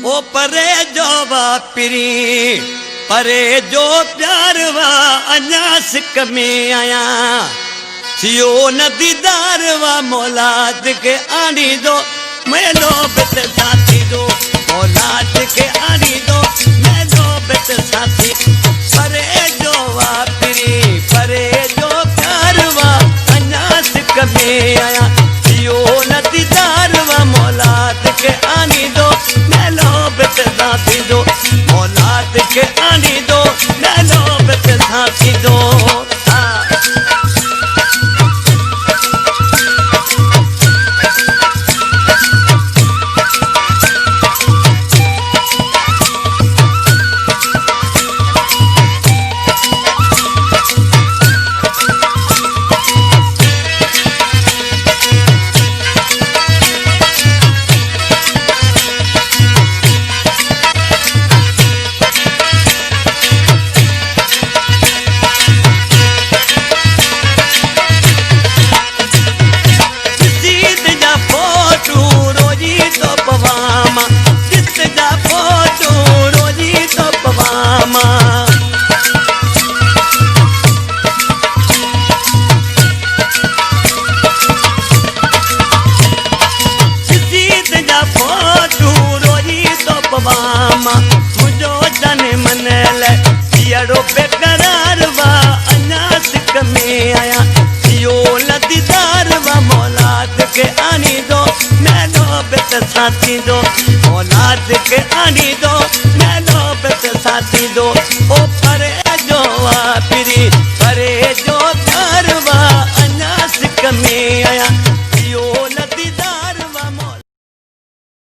ओ परे जो वापिरी परे जो प्यार वा अञा सिक में आया थियो न दीदार वा मौलाद के आनी दो मेलो बित साथी दो मौलाद के आनी दो मेलो बित साथी परे जो वापिरी परे जो प्यार वा अञा सिक में आया थियो न दीदार वा मौलाद के आनी दो मेलो बित साथी दो मौलाद के आनी दो मेलो बित साथी दो मुझो जन मनल सियड़ो बेकरार वा अञा सिक में आया थियो लदीदार वा मौलाद के आनी दो मेलो बित साथी दो मौलाद के आनी दो मेलो बित साथी दो ओ परे जो वापिरी परे जो